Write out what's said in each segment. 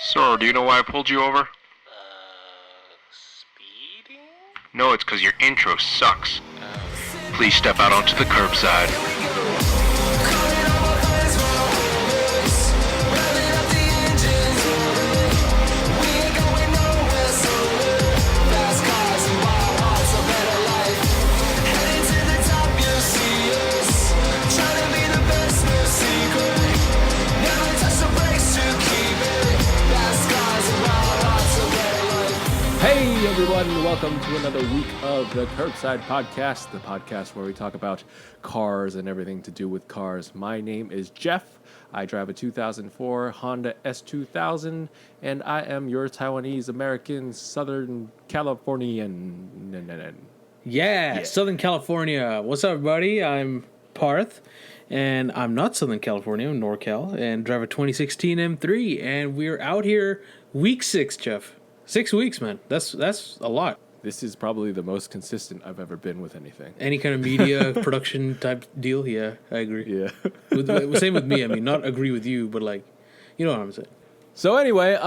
Sir, do you know why I pulled you over? Speeding? No, it's because your intro sucks. Please step out onto the curbside. Hey everyone, welcome to another week of the Curbside Podcast, the podcast where we talk about cars and everything to do with cars. My name is Jeff. I drive a 2004 Honda S2000, and I am your Taiwanese American Southern Californian. Yeah, Southern California. What's up, everybody? I'm Parth, and I'm not Southern California, I'm NorCal, and drive a 2016 M3, and we're out here week 6, Jeff. 6 weeks, man. That's a lot. This is probably the most consistent I've ever been with anything. Any kind of media production type deal, yeah, I agree. Yeah. Same with me. I mean, not agree with you, but like, you know what I'm saying. So anyway,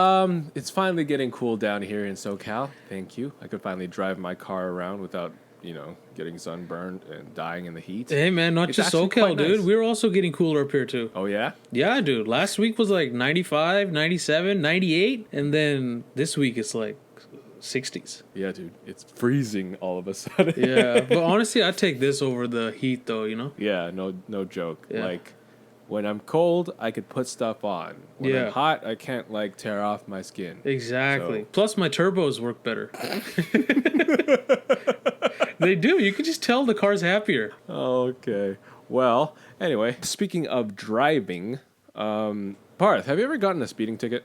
it's finally getting cool down here in SoCal. Thank you. I could finally drive my car around without, getting sunburned and dying in the heat. Hey, man, not It's just actually SoCal, quite dude. nice. We're also getting cooler up here, too. Oh, yeah? Yeah, dude. Last week was like 95, 97, 98, and then this week it's like 60s. Yeah, dude. It's freezing all of a sudden. Yeah, but honestly, I'd take this over the heat, though, you know? Yeah, no joke. Yeah. Like, when I'm cold, I could put stuff on. When Yeah. I'm hot, I can't, tear off my skin. Exactly. So- Plus, my turbos work better. They do. You can just tell the car's happier. Okay. Well, anyway, speaking of driving, Parth, have you ever gotten a speeding ticket?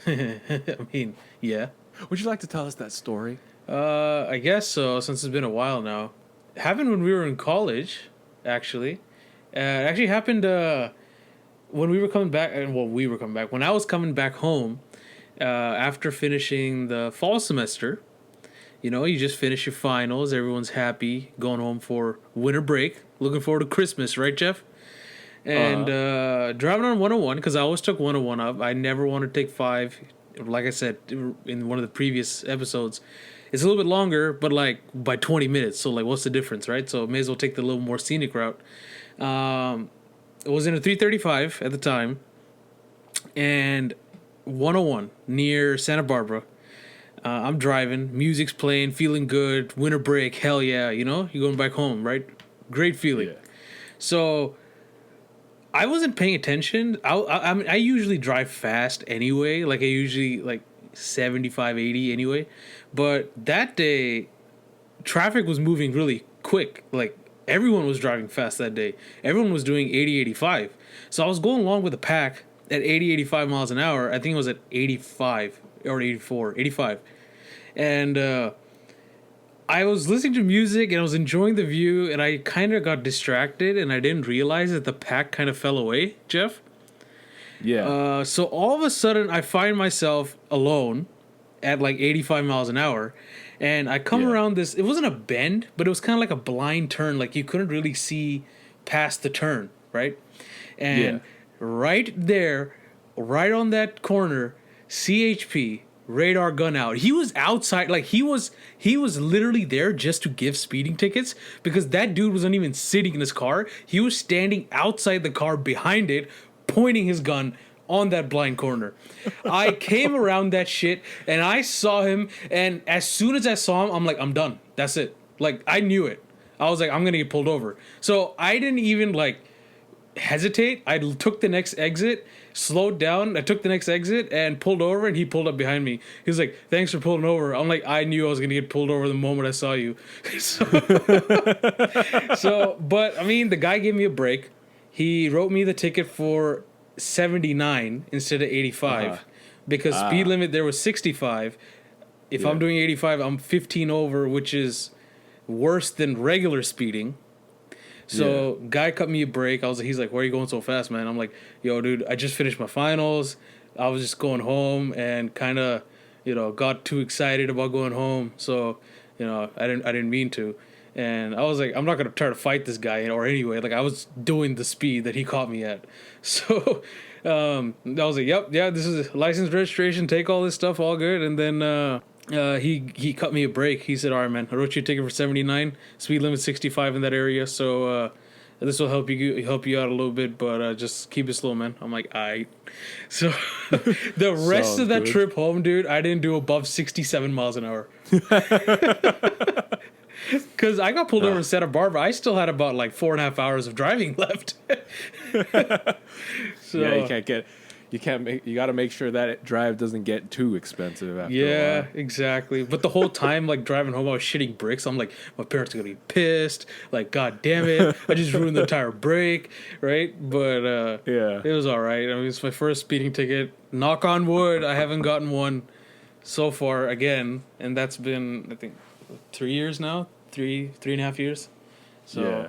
I mean, yeah. Would you like to tell us that story? I guess so, since it's been a while now. It happened when we were in college, actually. It actually happened when we were coming back. When I was coming back home after finishing the fall semester. You know, you just finish your finals. Everyone's happy, going home for winter break. Looking forward to Christmas, right, Jeff? And driving on 101, because I always took 101 up. I never wanted to take 5. Like I said in one of the previous episodes, it's a little bit longer, but like by 20 minutes. So like, what's the difference, right? So may as well take the little more scenic route. It was in a 335 at the time, and 101 near Santa Barbara. I'm driving, music's playing, feeling good, winter break, hell yeah, you know? You're going back home, right? Great feeling. Yeah. So I wasn't paying attention. I mean, I usually drive fast anyway. Like, I usually, 75, 80 anyway. But that day, traffic was moving really quick. Like, everyone was driving fast that day. Everyone was doing 80, 85. So I was going along with the pack at 80, 85 miles an hour. I think it was at 85 or 84, 85. And I was listening to music and I was enjoying the view, and I kind of got distracted and I didn't realize that the pack kind of fell away, Jeff. Yeah. So all of a sudden I find myself alone at like 85 miles an hour, and I come around this, it wasn't a bend, but it was kind of like a blind turn. Like you couldn't really see past the turn, right? And right there, right on that corner, CHP, radar gun out. He was outside, like he was literally there just to give speeding tickets, because that dude wasn't even sitting in his car. He was standing outside the car behind it, pointing his gun on that blind corner. I came around that shit and I saw him, and as soon as I saw him, I'm like, I'm done. That's it. Like, I knew it. I was like, I'm gonna get pulled over. So I didn't even hesitate. I took the next exit, slowed down. I took the next exit and pulled over, and he pulled up behind me. He was like, thanks for pulling over. I'm like, I knew I was going to get pulled over the moment I saw you. But I mean, the guy gave me a break. He wrote me the ticket for 79 instead of 85 because speed limit there was 65. If I'm doing 85, I'm 15 over, which is worse than regular speeding. So guy cut me a break. He's like, why are you going so fast, man? I'm like, yo, dude, I just finished my finals. I was just going home and kind of, got too excited about going home. So, I didn't mean to. And I was like, I'm not going to try to fight this guy, or anyway, I was doing the speed that he caught me at. So I was like, yep, yeah, this is license registration. Take all this stuff, all good. And then he cut me a break. He said, all right, man, I wrote you a ticket for 79. Speed limit 65 in that area. So this will help you out a little bit, but just keep it slow, man. I'm like, all right. So the rest of that trip home, dude, I didn't do above 67 miles an hour. Because I got pulled over in Santa Barbara. I still had about like 4.5 hours of driving left. So, yeah, you got to make sure that drive doesn't get too expensive after a while. Exactly. But the whole time, like driving home, I was shitting bricks. I'm like, my parents are gonna be pissed. Like, god damn it, I just ruined the entire break, right? But Yeah. it was all right. I mean, it's my first speeding ticket. Knock on wood, I haven't gotten one so far again, and that's been, I think, 3 years now, 3.5 years. So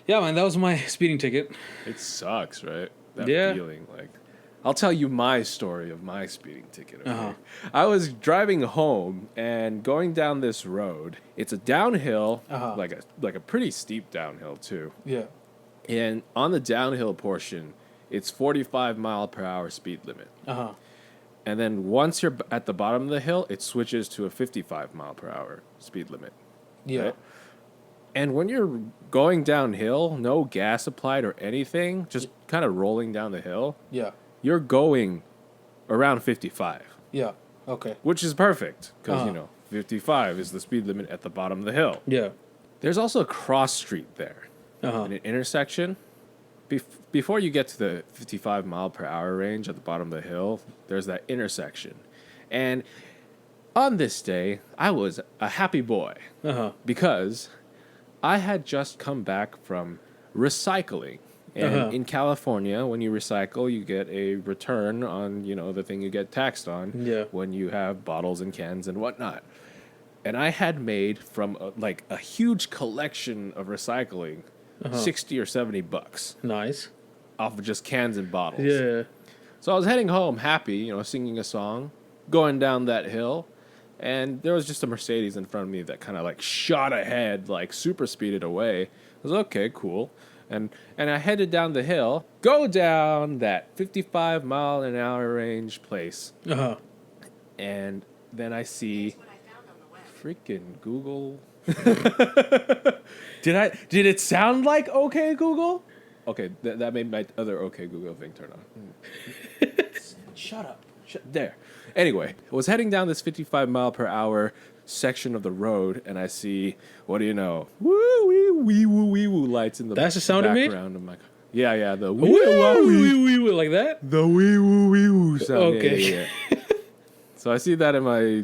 yeah, man, that was my speeding ticket. It sucks, right? That Yeah. feeling. Like, I'll tell you my story of my speeding ticket. Okay? I was driving home and going down this road. It's a downhill, like a pretty steep downhill too. Yeah. And on the downhill portion, it's 45 mile per hour speed limit. And then once you're at the bottom of the hill, it switches to a 55 mile per hour speed limit. Yeah. Right? And when you're going downhill, no gas applied or anything, just kind of rolling down the hill, Yeah. you're going around 55, Yeah. Okay. which is perfect because, 55 is the speed limit at the bottom of the hill. Yeah. There's also a cross street there in an intersection. Before you get to the 55 mile per hour range at the bottom of the hill, there's that intersection. And on this day, I was a happy boy because I had just come back from recycling. And in California, when you recycle, you get a return on, the thing you get taxed on when you have bottles and cans and whatnot. And I had made from a huge collection of recycling, 60 or 70 bucks. Nice. Off of just cans and bottles. Yeah. So I was heading home happy, singing a song, going down that hill. And there was just a Mercedes in front of me that kind of shot ahead, super speeded away. I was okay, cool. And I headed down the hill, go down that 55 mile an hour range place. And then I see freaking Google. Did it sound like okay Google? Okay, that made my other okay Google thing turn on. Shut up. There. Anyway, I was heading down this 55 mile per hour section of the road, and I see, what do you know? WeeWooWeeWoo lights in the That's the sound it made? background of my car. Yeah, the Wee like that? The WeeWooWeeWoo sound. Okay. Yeah. So I see that in my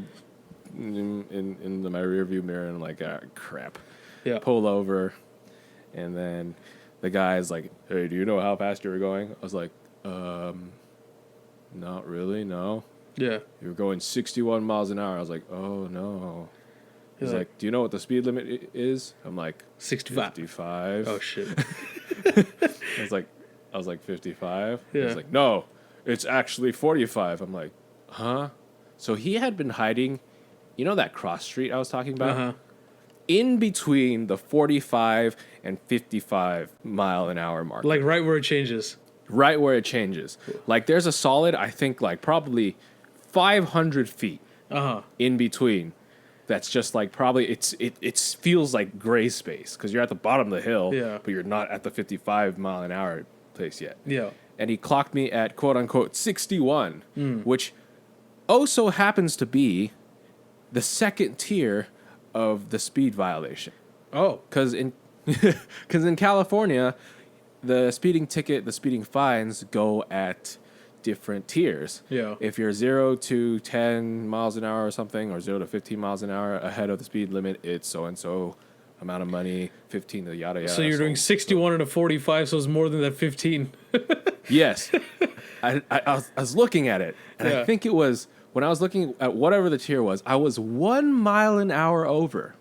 in my rear view mirror, and I'm like, ah, crap. Yeah. Pull over, and then the guy's like, hey, do you know how fast you were going? I was like, not really, no. Yeah. You were going 61 miles an hour. I was like, oh, no. He's like, do you know what the speed limit is? I'm like, 65. 55. Oh, shit. I was like 55. Yeah. He's like, no, it's actually 45. I'm like, huh? So he had been hiding, that cross street I was talking about? In between the 45 and 55 mile an hour mark. Like right where it changes. Right where it changes. Like there's a solid, I think probably 500 feet in between. That's just probably it feels like gray space because you're at the bottom of the hill, but you're not at the 55 mile an hour place yet. Yeah. And he clocked me at quote unquote 61, which also happens to be the second tier of the speed violation. Oh, Because in California, the speeding fines go at different tiers. Yeah. If you're 0 to 10 miles an hour or something, or 0 to 15 miles an hour ahead of the speed limit, it's so-and-so amount of money, 15 to yada yada. so you're doing 61 and a 45, so it's more than that 15. Yes. I was looking at it, and I think it was, when I was looking at whatever the tier was, I was 1 mile an hour over.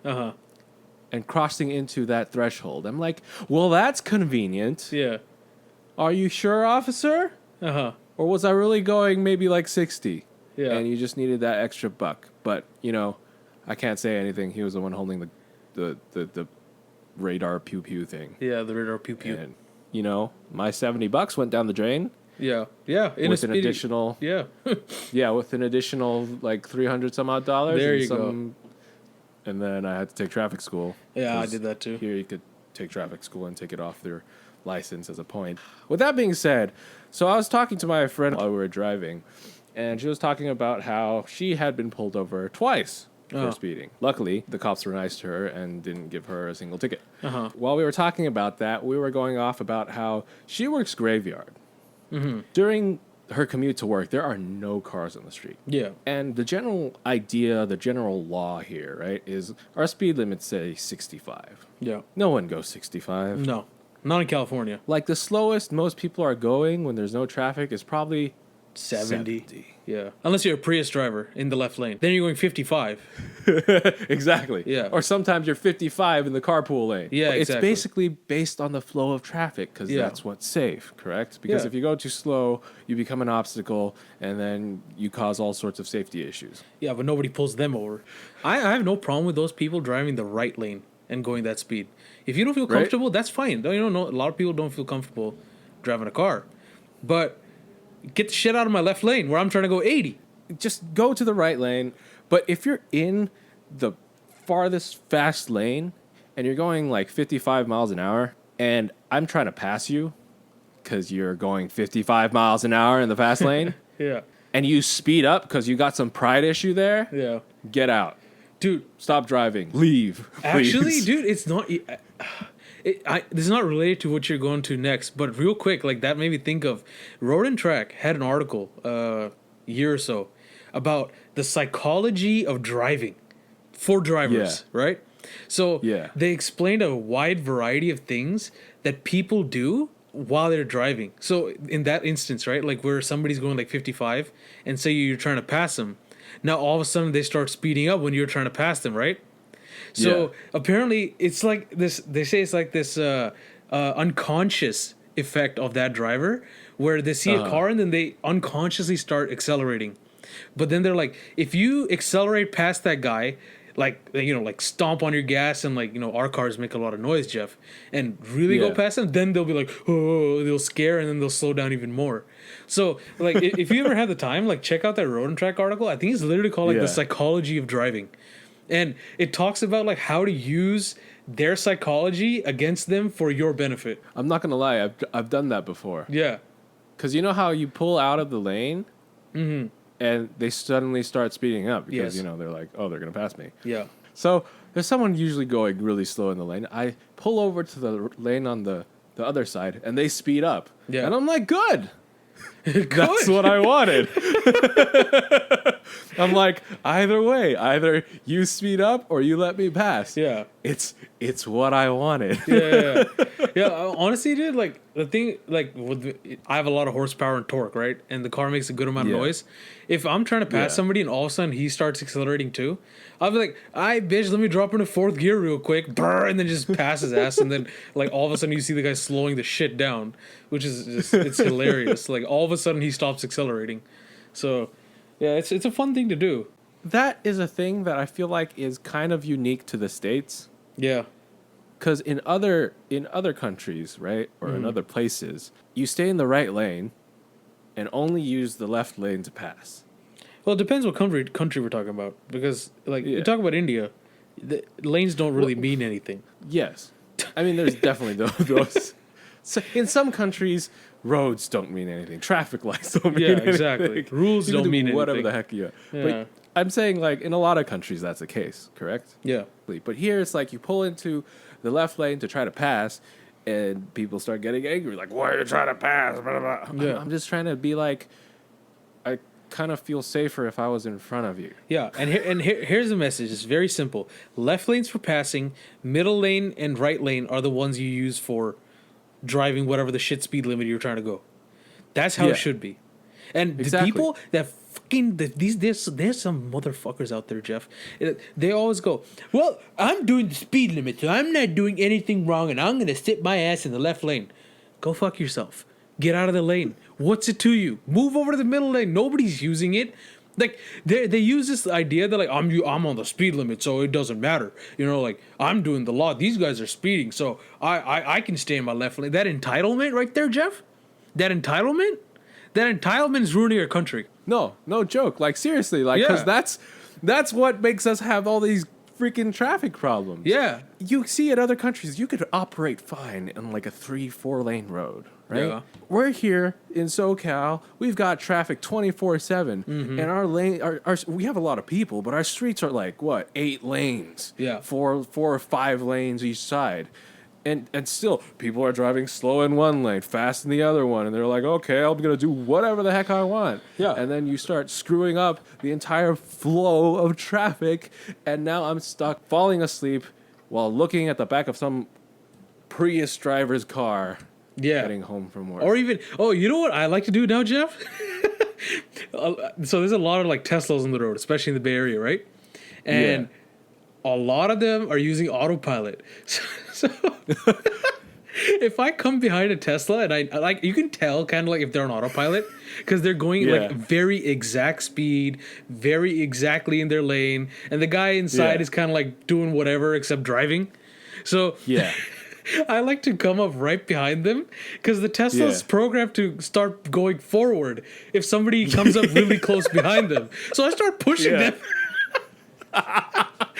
And crossing into that threshold. I'm like, well, that's convenient. Yeah. Are you sure, officer? Or was I really going maybe 60? Yeah. And you just needed that extra buck. But, I can't say anything. He was the one holding the radar pew-pew thing. Yeah, the radar pew-pew. And, my $70 went down the drain. Yeah. Yeah. With an additional, Yeah. with an additional like $300 some odd. There you go. And then I had to take traffic school. Yeah, I did that too. Here you could take traffic school and take it off their license as a point. With that being said, so I was talking to my friend while we were driving, and she was talking about how she had been pulled over twice for speeding. Luckily, the cops were nice to her and didn't give her a single ticket. While we were talking about that, we were going off about how she works graveyard. During her commute to work, there are no cars on the street. Yeah. And the general idea, the general law here, right, is our speed limit say 65. Yeah. No one goes 65. No. Not in California. Like the slowest most people are going when there's no traffic is probably 70. Yeah. Unless you're a Prius driver in the left lane. Then you're going 55. Exactly. Yeah. Or sometimes you're 55 in the carpool lane. Yeah, It's exactly. basically based on the flow of traffic because that's what's safe, correct? Because if you go too slow, you become an obstacle and then you cause all sorts of safety issues. Yeah, but nobody pulls them over. I have no problem with those people driving the right lane and going that speed. If you don't feel comfortable, that's fine. You don't know. A lot of people don't feel comfortable driving a car. But get the shit out of my left lane where I'm trying to go 80. Just go to the right lane. But if you're in the farthest fast lane and you're going like 55 miles an hour and I'm trying to pass you because you're going 55 miles an hour in the fast lane Yeah. and you speed up because you got some pride issue there, Yeah. get out. Dude, Stop driving. Leave. actually, please. dude, it's not... this is not related to what you're going to next, but real quick, like that made me think of Road and Track had an article a year or so about the psychology of driving for drivers, right? So they explained a wide variety of things that people do while they're driving. So in that instance, right, like where somebody's going like 55 and say you're trying to pass them, now all of a sudden they start speeding up when you're trying to pass them, right? So apparently it's like this, they say it's like this unconscious effect of that driver where they see a car and then they unconsciously start accelerating. But then they're like, if you accelerate past that guy, like, you know, like stomp on your gas and like, you know, our cars make a lot of noise, Jeff, and really go past them, then they'll be like, oh, they'll scare and then they'll slow down even more. So like if you ever have the time, like check out that Road and Track article. I think it's literally called like the psychology of driving. And it talks about like how to use their psychology against them for your benefit. I'm not going to lie. I've done that before. Yeah. Because you know how you pull out of the lane and they suddenly start speeding up because, you know, they're like, oh, they're going to pass me. Yeah. So there's someone usually going really slow in the lane. I pull over to the lane on the other side and they speed up. Yeah. And I'm like, good. That's what I wanted. I'm like, either way, either you speed up or you let me pass. Yeah. It's what I wanted. Yeah, honestly, dude, like the thing, like I have a lot of horsepower and torque, right? And the car makes a good amount of noise. If I'm trying to pass somebody and all of a sudden he starts accelerating too, I'll be like, "Alright, bitch, let me drop into fourth gear real quick," and then just pass his ass, and then like all of a sudden you see the guy slowing the shit down, which is just it's hilarious. Like all of a sudden he stops accelerating. So yeah, it's a fun thing to do. That is a thing that I feel like is kind of unique to the States. Yeah. Because in other countries, right, or in other places, you stay in the right lane and only use the left lane to pass. Well, it depends what country we're talking about. Because, like, you talk about India, the lanes don't really mean anything. Yes. I mean, there's definitely those. So in some countries, roads don't mean anything. Traffic lights don't mean anything. Exactly. Rules You can don't mean whatever anything. the heck you... But I'm saying, like, in a lot of countries, that's the case, correct? Yeah. But here, it's like you pull into the left lane to try to pass, and people start getting angry, like, why are you trying to pass? Blah, blah, blah. Yeah. I'm just trying to be like, I kind of feel safer if I was in front of you. Yeah, and here's the message. It's very simple. Left lane's for passing. Middle lane and right lane are the ones you use for driving whatever the shit speed limit you're trying to go. That's how it should be. And the people that fucking there's some motherfuckers out there, Jeff. They always go, well, I'm doing the speed limit, so I'm not doing anything wrong, and I'm gonna sit my ass in the left lane. Go fuck yourself. Get out of the lane. What's it to you? Move over to the middle lane. Nobody's using it. Like they use this idea that like I'm on the speed limit, so it doesn't matter. You know, like I'm doing the law. These guys are speeding, so I can stay in my left lane. That entitlement right there, Jeff. That entitlement. That entitlement is ruining our country. No joke. Like seriously, like because that's what makes us have all these freaking traffic problems. Yeah. You see in other countries, you could operate fine in like a 3-4 lane road, right? Yeah. We're here in SoCal. We've got traffic 24/7, and our lane, we have a lot of people, but our streets are like what 8 lanes? Yeah. 4 or 5 lanes each side. And still, people are driving slow in one lane, fast in the other one, and they're like, okay, I'm going to do whatever the heck I want. Yeah. And then you start screwing up the entire flow of traffic, and now I'm stuck falling asleep while looking at the back of some Prius driver's car heading home from work. Or even, you know what I like to do now, Jeff? So there's a lot of like Teslas on the road, especially in the Bay Area, right? And a lot of them are using autopilot. So if I come behind a Tesla and I like, you can tell kind of like if they're on autopilot because they're going like very exact speed, very exactly in their lane, and the guy inside is kind of like doing whatever except driving. So I like to come up right behind them because the Tesla's programmed to start going forward if somebody comes up really close behind them. So I start pushing them.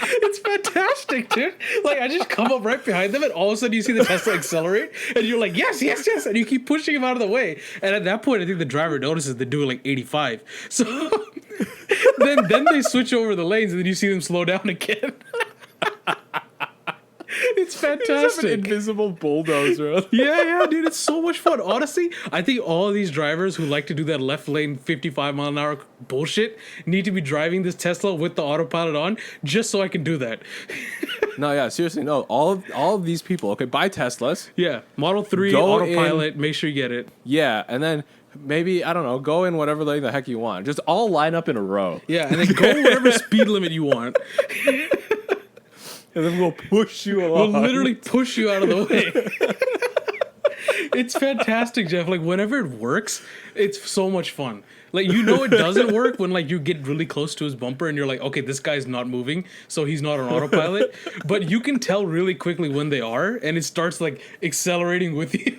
It's fantastic, dude. Like, I just come up right behind them, and all of a sudden you see the Tesla accelerate, and you're like, yes, and you keep pushing him out of the way. And at that point, I think the driver notices they're doing like 85. So then they switch over the lanes, and then you see them slow down again. It's fantastic. You just have an invisible bulldozer. Yeah, dude, it's so much fun. Honestly, I think all of these drivers who like to do that left lane 55 mile an hour bullshit need to be driving this Tesla with the autopilot on just so I can do that. No, yeah, seriously, no. All of these people, okay, buy Teslas. Yeah, Model 3, Go autopilot, make sure you get it. Yeah, and then maybe, I don't know, go in whatever lane the heck you want. Just all line up in a row. Yeah, and then go whatever speed limit you want. And then we'll push you along. We'll literally push you out of the way. It's fantastic, Jeff. Like, whenever it works, it's so much fun. Like, you know it doesn't work when, like, you get really close to his bumper and you're like, okay, this guy's not moving, so he's not on autopilot. But you can tell really quickly when they are, and it starts, like, accelerating with you.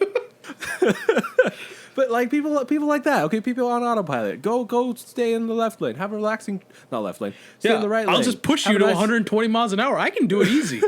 But like people like that, okay, people on autopilot, go stay in the left lane, have a relaxing, not left lane, stay in the right lane. I'll just push you to 120 miles an hour. I can do it easy.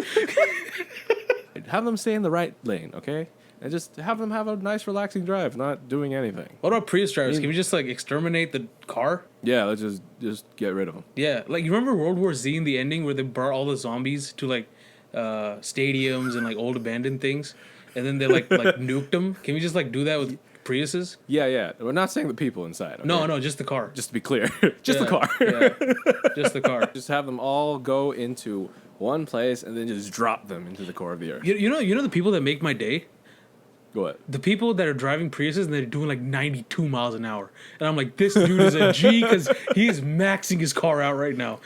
Have them stay in the right lane, okay, and just have them have a nice relaxing drive, not doing anything. What about Prius drivers? Can we just like exterminate the car? Yeah, let's just get rid of them. Yeah, like you remember World War Z in the ending where they brought all the zombies to like stadiums and like old abandoned things, and then they like nuked them. Can we just like do that with Priuses? Yeah. We're not saying the people inside. Okay? No, just the car. Just to be clear, the car. Just the car. Just have them all go into one place and then just drop them into the core of the earth. You know the people that make my day? Go ahead. The people that are driving Priuses and they're doing like 92 miles an hour. And I'm like, this dude is a G because he is maxing his car out right now.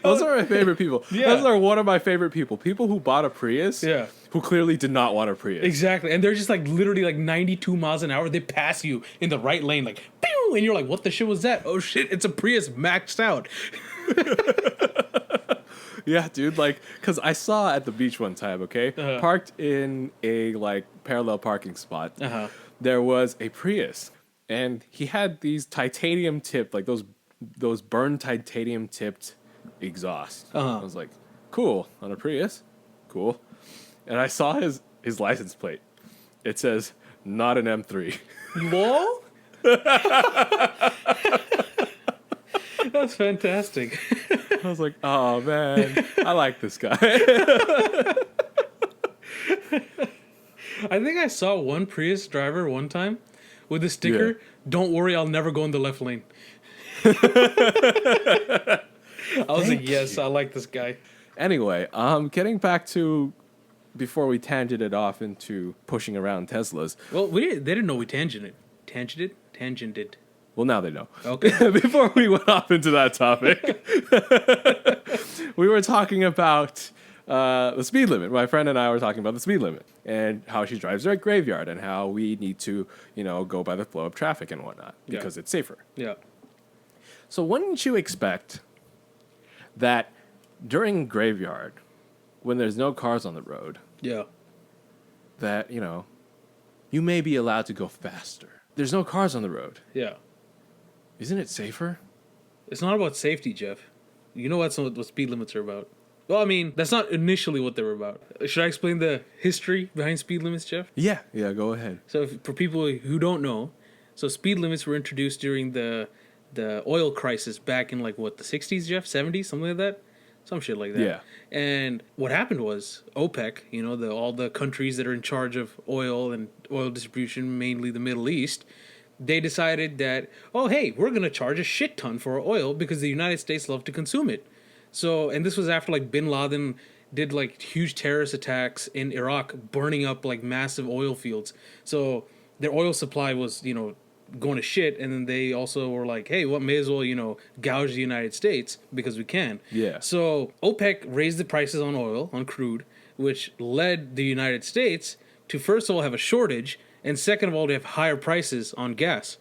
Those are my favorite people. Yeah. Those are one of my favorite people. People who bought a Prius. Yeah. Who clearly did not want a Prius. Exactly. And they're just like literally like 92 miles an hour. They pass you in the right lane like, pew! And you're like, what the shit was that? Oh shit, it's a Prius maxed out. Yeah, dude, like, because I saw at the beach one time, okay? Parked in a, like, parallel parking spot. There was a Prius. And he had these titanium tipped, like those burned titanium tipped exhaust. I was like, cool, on a Prius? Cool. And I saw his license plate. It says, not an M3. Lol? That's fantastic. I was like, oh, man, I like this guy. I think I saw one Prius driver one time with a sticker, don't worry, I'll never go in the left lane. I was like, yes, I like this guy. Anyway, getting back to before we tangented off into pushing around Teslas. Well, they didn't know we tangented. Tangented. Well, now they know. Okay. Before we went off into that topic, we were talking about the speed limit. My friend and I were talking about the speed limit and how she drives her at Graveyard and how we need to, go by the flow of traffic and whatnot because it's safer. Yeah. So wouldn't you expect that during Graveyard, when there's no cars on the road, Yeah. that, you you may be allowed to go faster. There's no cars on the road. Yeah. Isn't it safer? It's not about safety, Jeff. You know what speed limits are about. Well, I mean, that's not initially what they were about. Should I explain the history behind speed limits, Jeff? Yeah, go ahead. So for people who don't know, so speed limits were introduced during the oil crisis back in like what, the 60s, Jeff? 70s, something like that? Some shit like that. Yeah. And what happened was OPEC, you know, all the countries that are in charge of oil and oil distribution, mainly the Middle East, they decided that, oh, hey, we're going to charge a shit ton for our oil because the United States love to consume it. So, and this was after like bin Laden did like huge terrorist attacks in Iraq, burning up like massive oil fields. So their oil supply was, you know, going to shit. And then they also were like, hey, well, may as well, you know, gouge the United States because we can. Yeah. So OPEC raised the prices on oil, on crude, which led the United States to, first of all, have a shortage, and second of all, to have higher prices on gas.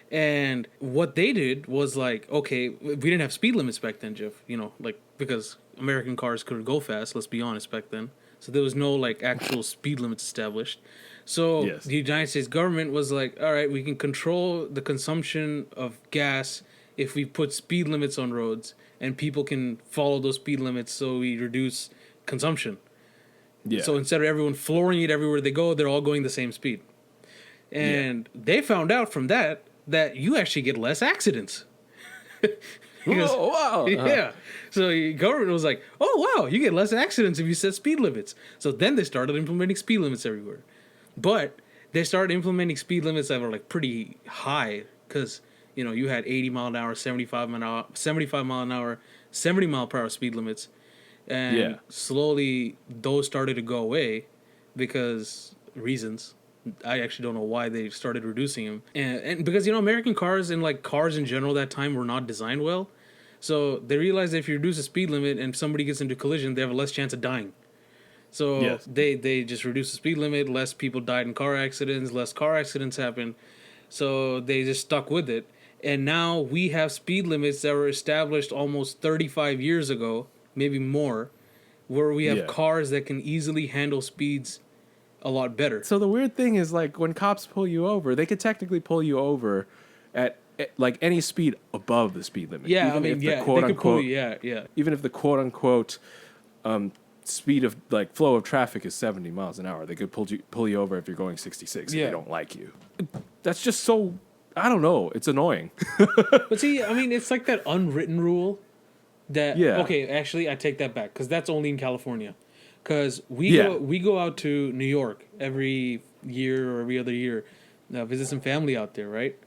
And what they did was like, okay, we didn't have speed limits back then, Jeff, you know, like, because American cars couldn't go fast, let's be honest, back then. So there was no like actual speed limits established. So Yes. the United States government was like, all right, we can control the consumption of gas if we put speed limits on roads and people can follow those speed limits, so we reduce consumption. Yeah. So instead of everyone flooring it everywhere they go, they're all going the same speed. And they found out from that you actually get less accidents. Because, whoa, wow. Yeah. So the government was like, oh, wow, you get less accidents if you set speed limits. So then they started implementing speed limits everywhere. But they started implementing speed limits that were like pretty high because, you know, you had 80 mile an hour, 75 mile an hour, 70 mile per hour speed limits. And slowly those started to go away because reasons. I actually don't know why they started reducing them. And because, you know, American cars and like cars in general that time were not designed well. So they realized that if you reduce the speed limit and somebody gets into a collision, they have a less chance of dying. So they just reduced the speed limit, less people died in car accidents, less car accidents happened. So they just stuck with it. And now we have speed limits that were established almost 35 years ago, maybe more, where we have cars that can easily handle speeds a lot better. So the weird thing is, like, when cops pull you over, they could technically pull you over at like any speed above the speed limit. Yeah, even I mean, if yeah, the quote they could unquote, pull you, yeah. even if the quote unquote speed of like flow of traffic is 70 miles an hour, they could pull you over if you're going 66 if they don't like you. That's just so, I don't know, it's annoying. But see, I mean, it's like that unwritten rule that okay, actually I take that back because that's only in California. Because we go out to New York every year or every other year, visit some family out there, right?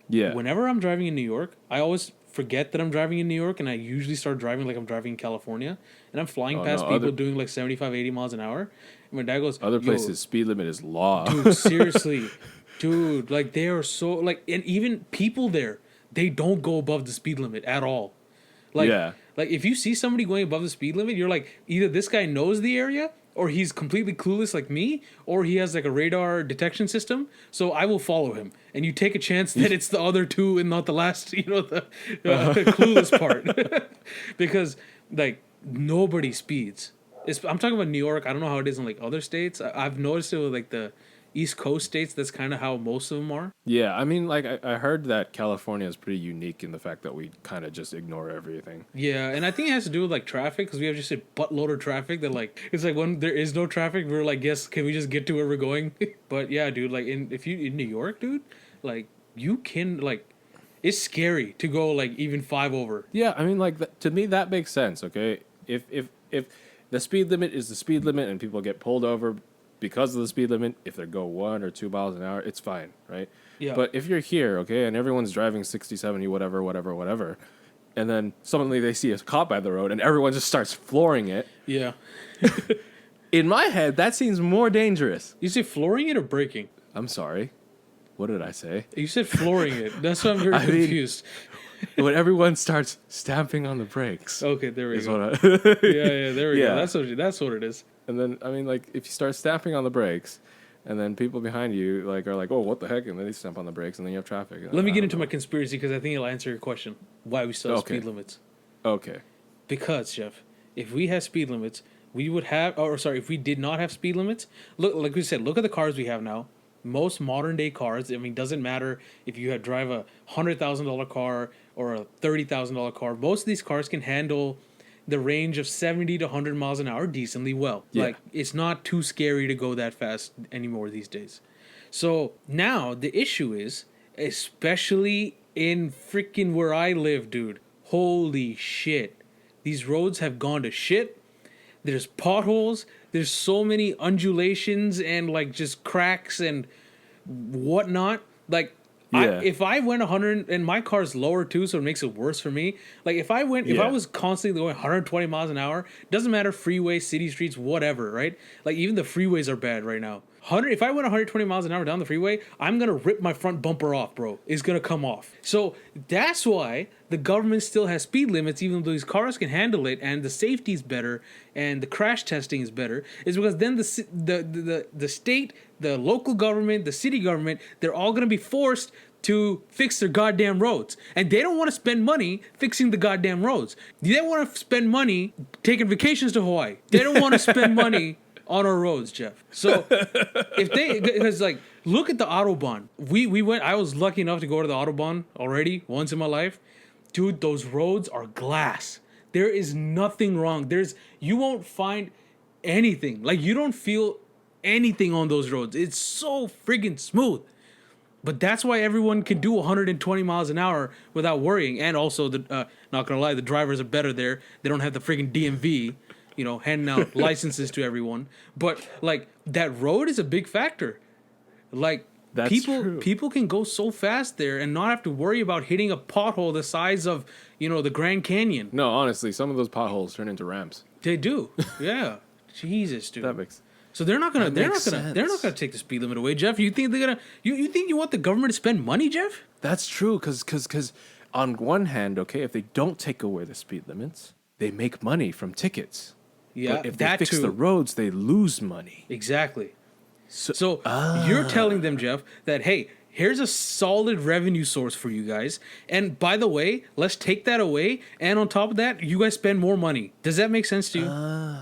Yeah. Whenever I'm driving in New York, I always forget that I'm driving in New York, and I usually start driving like I'm driving in California, and I'm flying past people doing like 75, 80 miles an hour. And my dad goes, other places, speed limit is law. Dude, seriously. Dude, like they are so, like, and even people there, they don't go above the speed limit at all. Like, like if you see somebody going above the speed limit, you're like, either this guy knows the area, or he's completely clueless like me, or he has like a radar detection system, so I will follow him. And you take a chance that it's the other two and not the last, you know, the clueless part. Because, like, nobody speeds. I'm talking about New York. I don't know how it is in, like, other states. I've noticed it with, like, the East Coast states. That's kind of how most of them are. Yeah, I mean, like, I heard that California is pretty unique in the fact that we kind of just ignore everything. Yeah, and I think it has to do with, like, traffic, because we have just a buttload of traffic that, like, it's like when there is no traffic, we're like, yes, can we just get to where we're going? But, yeah, dude, like, if you in New York, dude, like, you can, like, it's scary to go, like, even 5 over. Yeah, I mean, like, to me, that makes sense, okay? If the speed limit is the speed limit and people get pulled over because of the speed limit, if they go 1 or 2 miles an hour, it's fine, right? Yeah. But if you're here, okay, and everyone's driving 60, 70, whatever, and then suddenly they see a cop by the road and everyone just starts flooring it. Yeah. In my head, that seems more dangerous. You say flooring it or braking? I'm sorry. What did I say? You said flooring it. That's why I'm very confused. When everyone starts stamping on the brakes. Okay, there we go. Yeah, there we go. That's what it is. And then, I mean, like, if you start stamping on the brakes, and then people behind you, like, are like, oh, what the heck? And then they stamp on the brakes, and then you have traffic. Let me get into my conspiracy, because I think it'll answer your question. Why we still have speed limits. Okay. Because, Jeff, if we had speed limits, we would have... if we did not have speed limits... Look, like we said, look at the cars we have now. most modern day cars, I mean, doesn't matter if you drive a $100,000 car or a $30,000 car, most of these cars can handle the range of 70 to 100 miles an hour decently well. Yeah. Like, it's not too scary to go that fast anymore these days. So now the issue is, especially in freaking where I live, dude, holy shit, these roads have gone to shit. There's potholes. There's so many undulations and like just cracks and whatnot. Like, Yeah. if I went 100, and my car's lower too, so it makes it worse for me. Like, if I was constantly going 120 miles an hour, doesn't matter, freeway, city streets, whatever, right? Like, even the freeways are bad right now. If I went 120 miles an hour down the freeway, I'm gonna rip my front bumper off, bro. It's gonna come off. So that's why the government still has speed limits, even though these cars can handle it, and the safety is better, and the crash testing is better. Is because then the state, the local government, the city government, they're all gonna be forced to fix their goddamn roads, and they don't want to spend money fixing the goddamn roads. They want to spend money taking vacations to Hawaii. They don't want to spend money on our roads, Jeff. So because like, look at the Autobahn. We went. I was lucky enough to go to the Autobahn already once in my life, dude. Those roads are glass. There is nothing wrong. You won't find anything. Like, you don't feel anything on those roads. It's so friggin' smooth. But that's why everyone can do 120 miles an hour without worrying. And also, not gonna lie, the drivers are better there. They don't have the friggin' DMV, handing out licenses to everyone. But like, that road is a big factor. Like, That's true. people can go so fast there and not have to worry about hitting a pothole the size of the Grand Canyon. No, honestly, some of those potholes turn into ramps. They do, yeah. Jesus, dude. That makes So they're not gonna sense. take the speed limit away, Jeff. You think they're gonna? You think you want the government to spend money, Jeff? That's true, because on one hand, okay, if they don't take away the speed limits, they make money from tickets. Yeah, But if they that fix too. the roads, they lose money. Exactly. So you're telling them, Jeff, that hey, here's a solid revenue source for you guys, and by the way, let's take that away, and on top of that, you guys spend more money. Does that make sense to you?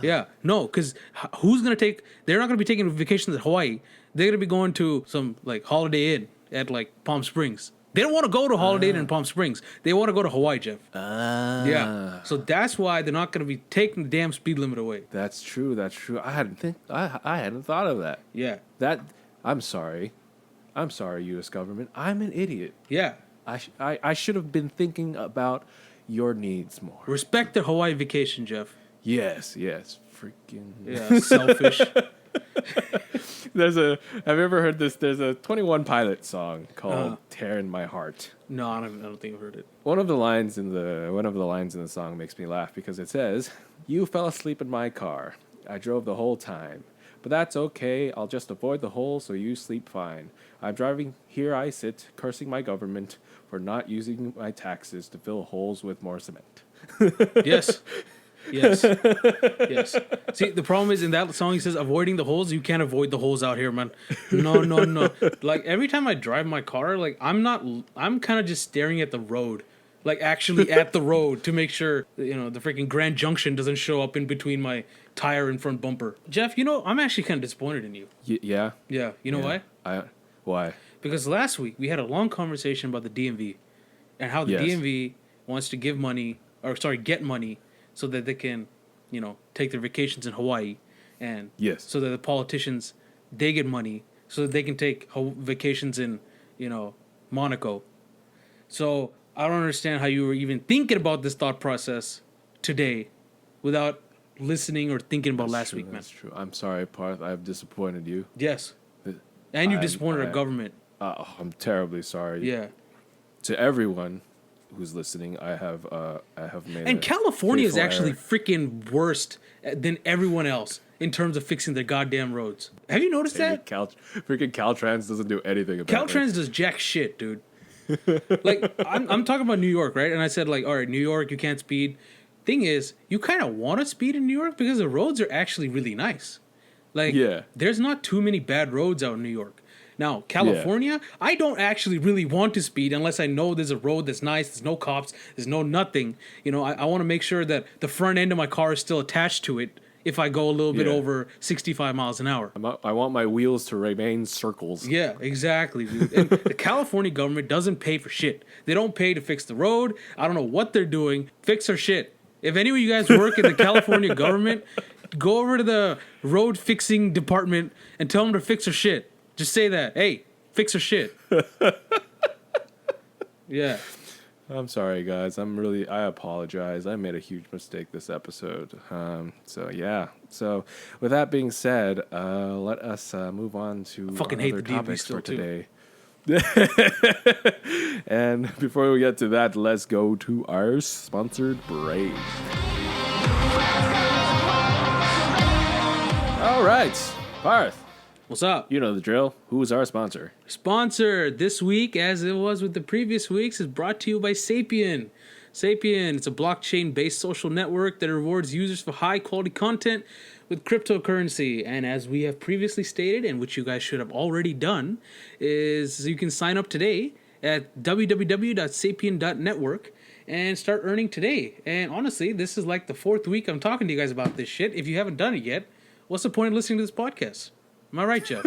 Yeah. No, because who's gonna take? They're not gonna be taking vacations at Hawaii. They're gonna be going to some like Holiday Inn at like Palm Springs. They don't want to go to Holiday Inn in Palm Springs. They want to go to Hawaii, Jeff. Yeah. So that's why they're not gonna be taking the damn speed limit away. That's true. I hadn't thought of that. Yeah. I'm sorry. I'm sorry, U.S. government. I'm an idiot. Yeah. I should have been thinking about your needs more. Respect the Hawaii vacation, Jeff. Yes. Freaking. Yeah. Selfish. Have you ever heard this? There's a 21 Pilot song called "Tearing My Heart." No, I don't think I've heard it. One of the lines in the song makes me laugh because it says, "You fell asleep in my car. I drove the whole time. But that's okay. I'll just avoid the hole so you sleep fine. I'm driving, here I sit, cursing my government for not using my taxes to fill holes with more cement." Yes. Yes. See, the problem is in that song he says avoiding the holes. You can't avoid the holes out here, man. No. Like, every time I drive my car, like, I'm kind of just staring at the road. Like, actually at the road to make sure, the freaking Grand Junction doesn't show up in between my tire and front bumper. Jeff, I'm actually kind of disappointed in you. Yeah? Yeah. You know why? Why? Because last week we had a long conversation about the DMV and how the Yes. DMV wants to get money so that they can, take their vacations in Hawaii, and Yes. so that the politicians, they get money so that they can take vacations in, Monaco. So I don't understand how you were even thinking about this thought process today without listening or thinking about last week, man. That's true. I'm sorry, Parth. I've disappointed you. Yes. And you disappointed our government. I'm terribly sorry. Yeah. To everyone who's listening, I have made. And California is fateful actually error. freaking worse than everyone else in terms of fixing their goddamn roads. Have you noticed that? Freaking Caltrans doesn't do anything about it. Caltrans does jack shit, dude. Like, I'm talking about New York, right? And I said, like, all right, New York, you can't speed. Thing is, you kind of want to speed in New York because the roads are actually really nice. Like, Yeah. there's not too many bad roads out in New York. Now, California, I don't actually really want to speed unless I know there's a road that's nice, there's no cops, there's no nothing. I want to make sure that the front end of my car is still attached to it, if I go a little bit Yeah. over 65 miles an hour. I want my wheels to remain circles. Yeah, exactly, dude. And the California government doesn't pay for shit. They don't pay to fix the road. I don't know what they're doing. Fix our shit. If any of you guys work in the California government, go over to the road fixing department and tell them to fix our shit. Just say that. Hey, fix our shit. Yeah. I'm sorry, guys. I apologize. I made a huge mistake this episode. So with that being said, let us move on to fucking hate other the DMV topics still, for too. today. And before we get to that, let's go to our sponsored break. All right, Parth, What's up? you know the drill. Who is our sponsor? Sponsor this week, as it was with the previous weeks, is brought to you by Sapien. Sapien, it's a blockchain-based social network that rewards users for high-quality content with cryptocurrency. And as we have previously stated, and which you guys should have already done, is you can sign up today at www.sapien.network and start earning today. And honestly, this is like the 4th week I'm talking to you guys about this shit. If you haven't done it yet, what's the point of listening to this podcast? Am I right, Jeff?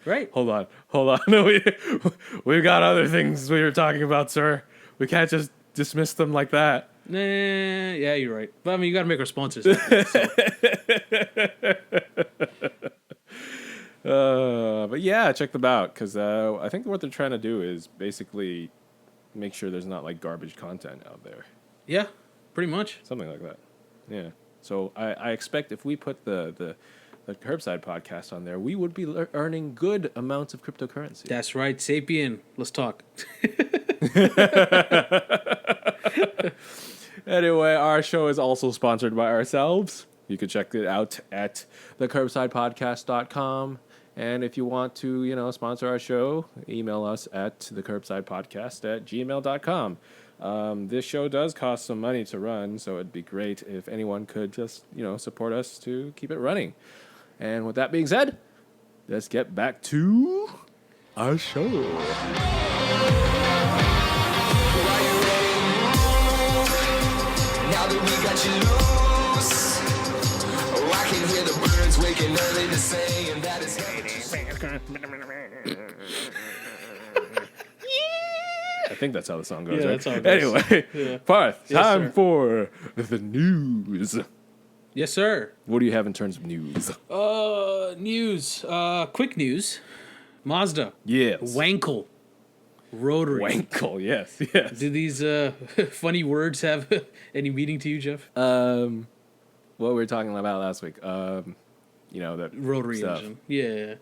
Right? Hold on. No, we've got other things we were talking about, sir. We can't just dismiss them like that. Nah, yeah, you're right. But I mean, you got to make our sponsors happy, so. But yeah, check them out because I think what they're trying to do is basically make sure there's not like garbage content out there, Yeah, pretty much. something like that. Yeah. So I expect if we put the Curbside podcast on there, we would be earning good amounts of cryptocurrency. That's right, Sapien. Let's talk. Anyway, our show is also sponsored by ourselves. You can check it out at thecurbsidepodcast.com. And if you want to, sponsor our show, email us at thecurbsidepodcast@gmail.com. This show does cost some money to run, so it'd be great if anyone could just, support us to keep it running. And with that being said, let's get back to our show. Now that we got you loose, oh, I can hear the birds waking early to saying that it's I think that's how the song goes, Yeah, right? that's how it goes. Anyway, Yeah. Parth, Yes, time sir. for the news. Yes, sir. What do you have in terms of news? News. Quick news. Mazda. Yes. Wankel. Rotary. Wankel, yes. Do these funny words have any meaning to you, Jeff? What we were talking about last week. That Rotary stuff. engine. Yeah.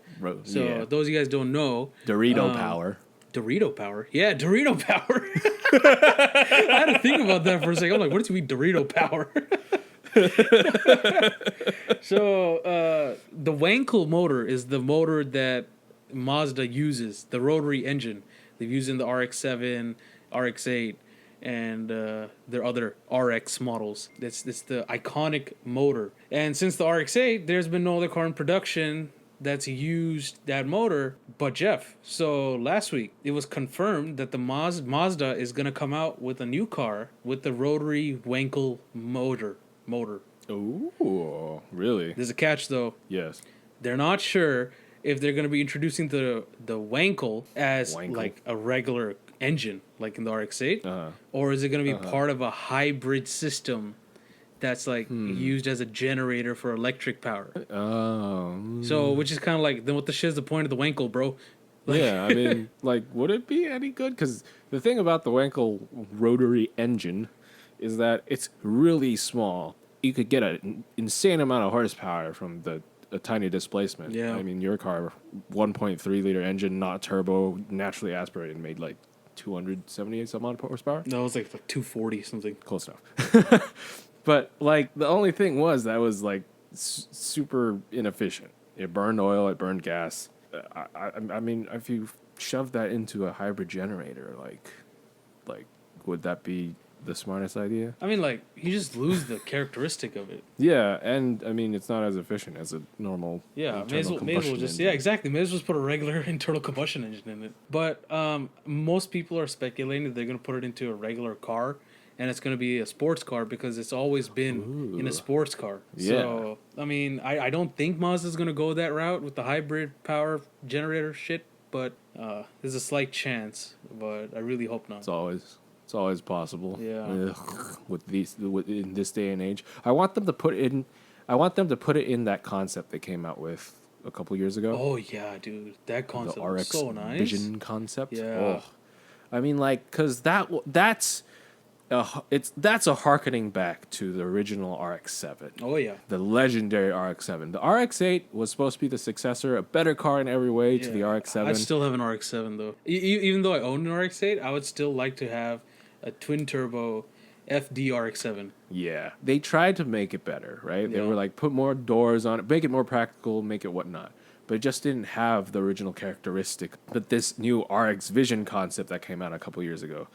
So yeah. those of you guys don't know. Dorito power. Dorito power. Yeah, Dorito power. I had to think about that for a second. I'm like, what does it mean, Dorito power? So, the Wankel motor is the motor that Mazda uses, the rotary engine. They've used in the RX-7, RX-8, and their other RX models. It's the iconic motor. And since the RX-8, there's been no other car in production that's used that motor but Jeff. So last week, it was confirmed that the Mazda is going to come out with a new car with the rotary Wankel motor. Ooh, really? There's a catch, though. Yes. They're not sure if they're going to be introducing the Wankel as Wankel. like a regular engine, like in the RX-8, Uh-huh. or is it going to be part of a hybrid system that's like used as a generator for electric power? Oh. So, which is kind of like, then what the shit is the point of the Wankel, bro? Yeah, I mean, would it be any good? Because the thing about the Wankel rotary engine is that it's really small. You could get an insane amount of horsepower from a tiny displacement. Yeah. I mean, your car, 1.3 liter engine, not turbo, naturally aspirated, made like 278 some odd horsepower. No, it was like 240 something. Close enough. But the only thing was that was super inefficient. It burned oil, it burned gas. I mean, if you shove that into a hybrid generator, would that be the smartest idea? I mean, you just lose the characteristic of it. Yeah, and I mean, it's not as efficient as a normal. Yeah, may as internal well combustion just engine. yeah, exactly. May as well just put a regular internal combustion engine in it. But most people are speculating that they're gonna put it into a regular car and it's going to be a sports car because it's always been in a sports car. Yeah. So, I mean, I don't think Mazda's going to go that route with the hybrid power generator shit, but there's a slight chance, but I really hope not. It's always possible. Yeah. Ugh, in this day and age, I want them to put it in that concept they came out with a couple years ago. Oh, yeah, dude. That concept The was RX so nice. Vision concept. Yeah. Oh. I mean, like, because that's a harkening back to the original RX-7. Oh, yeah. The legendary RX-7. The RX-8 was supposed to be the successor, a better car in every way to the RX-7. I still have an RX-7, though. Even though I own an RX-8, I would still like to have a twin-turbo FD RX-7. Yeah. They tried to make it better, right? They Yeah. were like, put more doors on it, make it more practical, make it whatnot. But it just didn't have the original characteristic. But this new RX Vision concept that came out a couple years ago,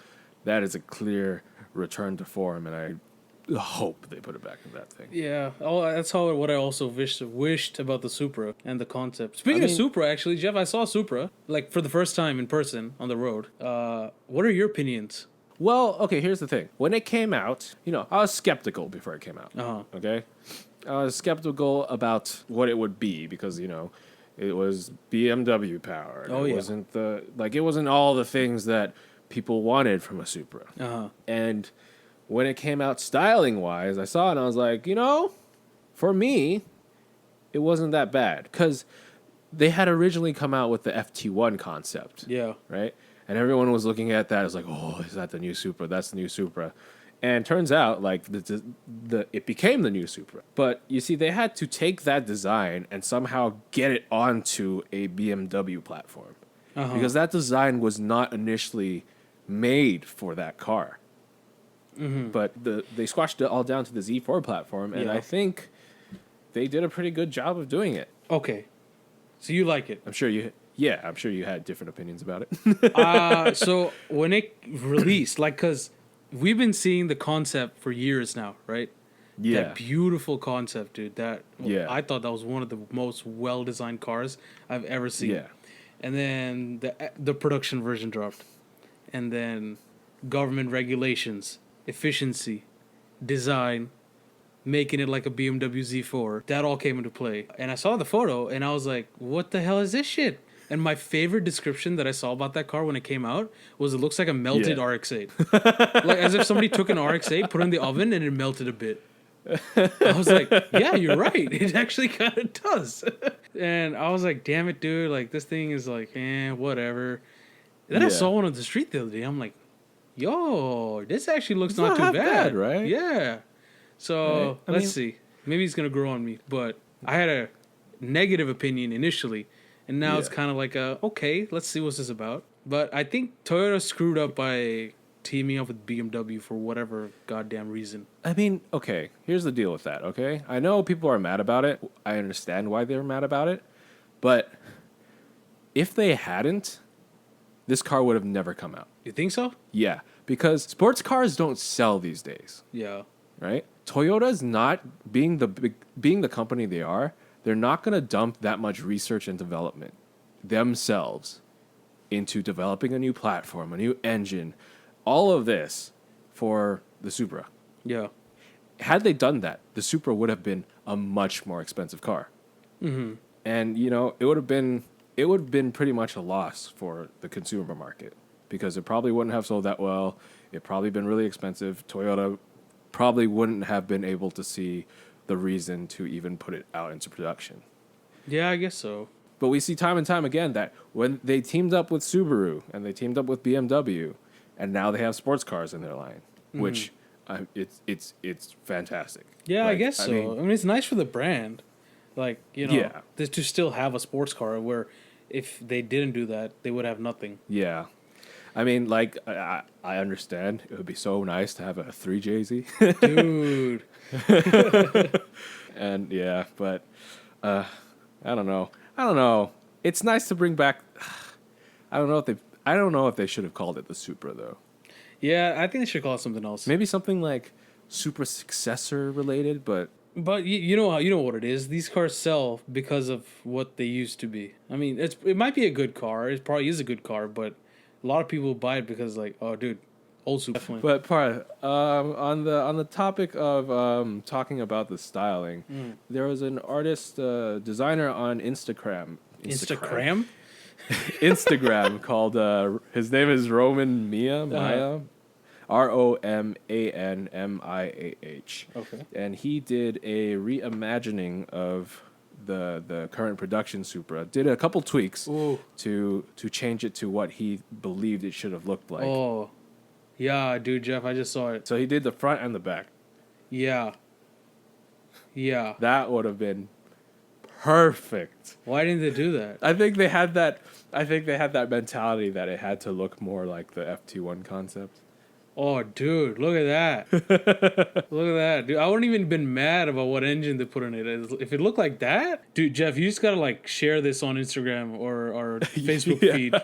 that is a clear return to form, and I hope they put it back in that thing. Yeah, that's what I also wished about the Supra and the concept. Speaking of Supra, actually, Jeff, I saw Supra like for the first time in person on the road. What are your opinions? Well, okay, here's the thing. When it came out, I was skeptical before it came out. Uh-huh. Okay? I was skeptical about what it would be because, it was BMW powered. Oh, it yeah. It wasn't all the things that people wanted from a Supra. Uh-huh. And when it came out styling-wise, I saw it and I was like, for me, it wasn't that bad. Because they had originally come out with the FT1 concept. Yeah. Right? And everyone was looking at that as like, oh, is that the new Supra? That's the new Supra. And turns out, like, it became the new Supra. But, you see, they had to take that design and somehow get it onto a BMW platform. Uh-huh. Because that design was not initially made for that car. Mm-hmm. But they squashed it all down to the Z4 platform, and Yeah. I think they did a pretty good job of doing it. Okay. So you like it? I'm sure you had different opinions about it. So when it released, because we've been seeing the concept for years now, right? Yeah. That beautiful concept, dude. Yeah. I thought that was one of the most well-designed cars I've ever seen. Yeah. And then the production version dropped. And then government regulations, efficiency, design, making it like a BMW Z4. That all came into play. And I saw the photo and I was like, what the hell is this shit? And my favorite description that I saw about that car when it came out was it looks like a melted RX-8. Like as if somebody took an RX-8, put it in the oven, and it melted a bit. I was like, yeah, you're right. It actually kind of does. And I was like, damn it, dude. Like, this thing is like, whatever. And then I saw one on the street the other day. I'm like, yo, this actually looks not too half bad. right? Yeah. So, Right. let's see. Maybe it's going to grow on me. But I had a negative opinion initially. And now it's kind of like, okay, let's see what's this about. But I think Toyota screwed up by teaming up with BMW for whatever goddamn reason. I mean, okay, here's the deal with that, okay? I know people are mad about it. I understand why they're mad about it. But if they hadn't, this car would have never come out. You think so? Yeah, because sports cars don't sell these days, Yeah. right? Toyota's not being the company they are. They're not going to dump that much research and development themselves into developing a new platform, a new engine, all of this for the Supra. Yeah. Had they done that, the Supra would have been a much more expensive car. Mm-hmm. And, it would have been pretty much a loss for the consumer market because it probably wouldn't have sold that well. It probably been really expensive. Toyota probably wouldn't have been able to see the reason to even put it out into production. Yeah, I guess so. But we see time and time again that when they teamed up with Subaru and they teamed up with BMW, and now they have sports cars in their line, which it's fantastic. Yeah, I Like, guess so. I mean, it's nice for the brand. Like, Yeah. to still have a sports car where if they didn't do that, they would have nothing. Yeah. I mean, like, I understand. It would be so nice to have a 3JZ. Dude. And, yeah, but I don't know. It's nice to bring back... I don't know if they should have called it the Supra, though. Yeah, I think they should call it something else. Maybe something like Supra successor related, but... But you know what it is. These cars sell because of what they used to be. I mean, it might be a good car. It probably is a good car, but a lot of people buy it because like, oh, dude, Old Supra, definitely. But Parth, on the topic of talking about the styling, there was an artist designer on Instagram. Instagram called his name is Roman Maya. ROMANMIAH. Okay. And he did a reimagining of the current production Supra. Did a couple tweaks to change it to what he believed it should have looked like. Oh, yeah, dude, Jeff, I just saw it. So he did the front and the back. Yeah. That would have been perfect. Why didn't they do that? I think they had that mentality that it had to look more like the FT1 concept. Oh, dude, look at that. Look at that. Dude, I wouldn't even been mad about what engine they put in it. If it looked like that, dude, Jeff, you just got to like share this on Instagram or Facebook feed,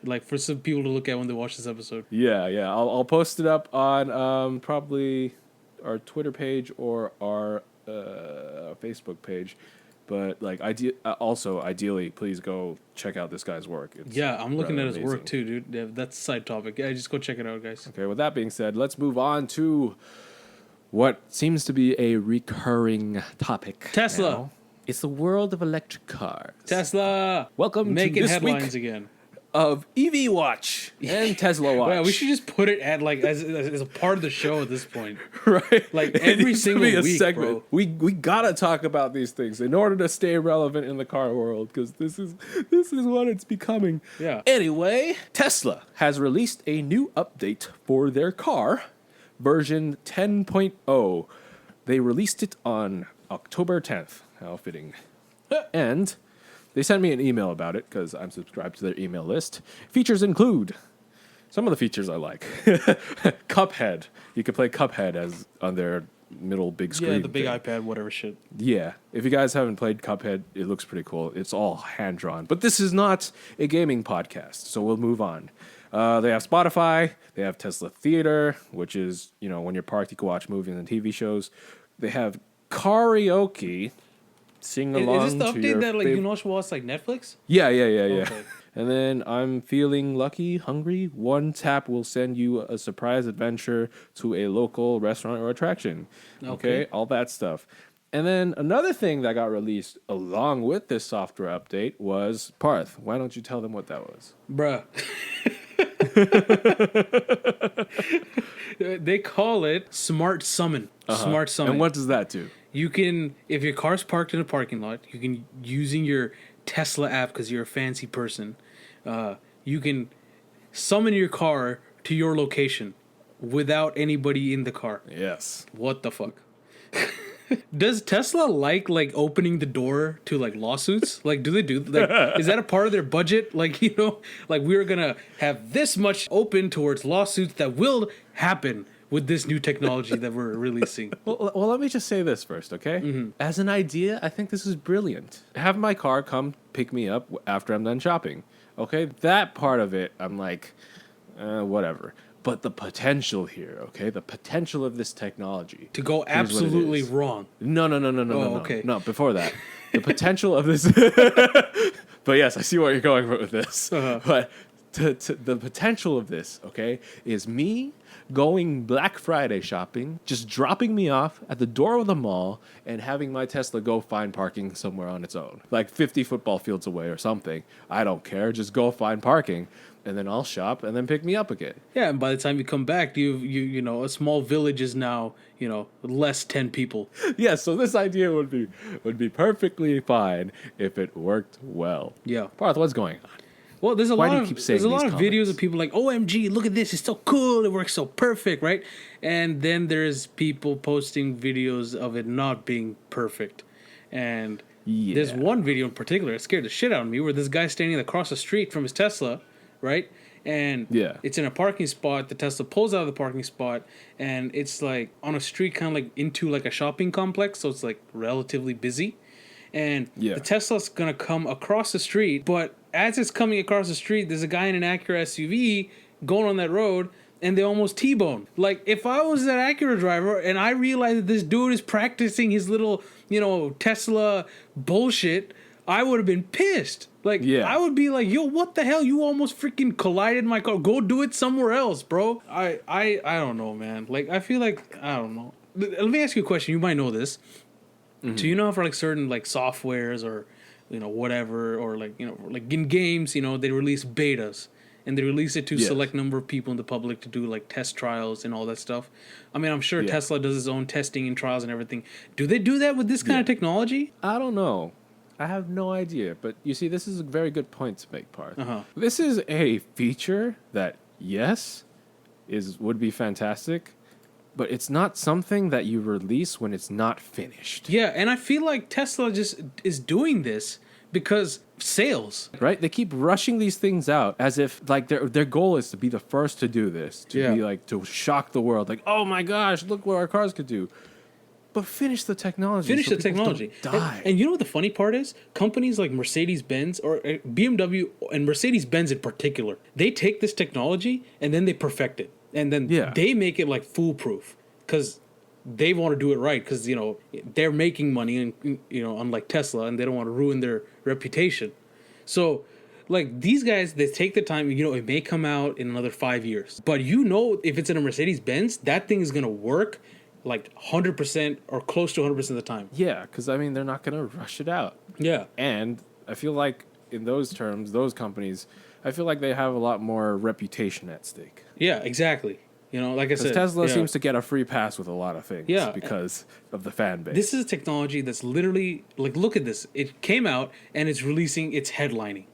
like for some people to look at when they watch this episode. Yeah. I'll post it up on probably our Twitter page or our Facebook page. But like, ideally, please go check out this guy's work. It's I'm looking at his amazing work too, dude. Yeah, that's a side topic. Yeah, just go check it out, guys. Okay, with that being said, let's move on to what seems to be a recurring topic. Tesla. now. It's the world of electric cars. Tesla. Welcome making to this headlines week again. of EV Watch and Tesla Watch. Well, we should just put it at like as a part of the show at this point. Right? Like It every needs to single be a week, segment. bro. We gotta talk about these things in order to stay relevant in the car world because this is what it's becoming. Yeah. Anyway, Tesla has released a new update for their car, version 10.0. They released it on October 10th. How fitting. And they sent me an email about it because I'm subscribed to their email list. Features include some of the features I like. Cuphead. You can play Cuphead as on their middle big screen. Yeah, the big thing. iPad, whatever shit. Yeah. If you guys haven't played Cuphead, it looks pretty cool. It's all hand-drawn. But this is not a gaming podcast, so we'll move on. They have Spotify. They have Tesla Theater, which is, when you're parked, you can watch movies and TV shows. They have karaoke. Sing along Is this the to your update that like fav- watch like Netflix? Yeah. Okay. And then I'm feeling lucky, hungry. One tap will send you a surprise adventure to a local restaurant or attraction. Okay, all that stuff. And then another thing that got released along with this software update was Parth. Why don't you tell them what that was? Bruh. They call it Smart Summon. Smart Summon. And what does that do? You can, if your car's parked in a parking lot, you can, using your Tesla app, because you're a fancy person, you can summon your car to your location without anybody in the car. Yes. What the fuck? Does Tesla like opening the door to like lawsuits? Like, do they do like? Is that a part of their budget? Like, like we're gonna have this much open towards lawsuits that will happen with this new technology that we're releasing. Well, let me just say this first, okay? Mm-hmm. As an idea, I think this is brilliant. Have my car come pick me up after I'm done shopping. Okay, that part of it, I'm like, whatever. But the potential here, okay? The potential of this technology. To go here's what it absolutely is. Oh, wrong. No. okay. No, before that. The potential of this... But yes, I see where you're going with this. But the potential of this, okay, is me going Black Friday shopping, just dropping me off at the door of the mall and having my Tesla go find parking somewhere on its own. Like 50 football fields away or something. I don't care. Just go find parking. And then I'll shop and then pick me up again. Yeah, and by the time you come back, you know, a small village is now, less 10 people. Yeah, so this idea would be perfectly fine if it worked well. Yeah. Parth, what's going on? Well, there's a Why lot do you of keep saying there's a lot these of videos comments? of people like, OMG, look at this, it's so cool, it works so perfect, right? And then there's people posting videos of it not being perfect. And there's one video in particular that scared the shit out of me where this guy's standing across the street from his Tesla, right? And it's in a parking spot. The Tesla pulls out of the parking spot, and it's like on a street kind of like into like a shopping complex, so it's like relatively busy. And the Tesla's gonna come across the street, but as it's coming across the street, there's a guy in an Acura SUV going on that road, and they almost T-bone. Like, if I was that Acura driver and I realized that this dude is practicing his little, Tesla bullshit, I would have been pissed. Like, Yeah. I would be like, yo, what the hell? You almost freaking collided my car. Go do it somewhere else, bro. I don't know, man. Like, I feel like, I don't know. Let me ask you a question. You might know this. Do you know for like certain like softwares or, you know, whatever, or like, you know, like in games, you know, they release betas and they release it to Yes. select number of people in the public to do like test trials and all that stuff. I mean, I'm sure Tesla does its own testing and trials and everything. Do they do that with this kind of technology? I don't know. I have no idea. But you see, this is a very good point to make, Parth. Uh-huh. This is a feature that, yes, would be fantastic, but it's not something that you release when it's not finished. Yeah, and I feel like Tesla just is doing this because sales. Right? They keep rushing these things out as if like their goal is to be the first to do this, to be like to shock the world. Like, oh my gosh, look what our cars could do. But finish the technology. Finish so the people technology. don't die. And you know what the funny part is? Companies like Mercedes-Benz or BMW and Mercedes-Benz in particular, they take this technology and then they perfect it. And then they make it like foolproof because they want to do it right because, you know, they're making money and, you know, unlike Tesla, and they don't want to ruin their reputation. So, like, these guys, they take the time, you know, it may come out in another 5 years. But you know, if it's in a Mercedes-Benz, that thing is going to work like 100% or close to 100% of the time. Yeah, because, I mean, they're not going to rush it out. Yeah. And I feel like in those terms, those companies, I feel like they have a lot more reputation at stake. Yeah, exactly. You know, like I said, Tesla seems to get a free pass with a lot of things because of the fan base. This is a technology that's literally, like, look at this. It came out and it's releasing its headlining.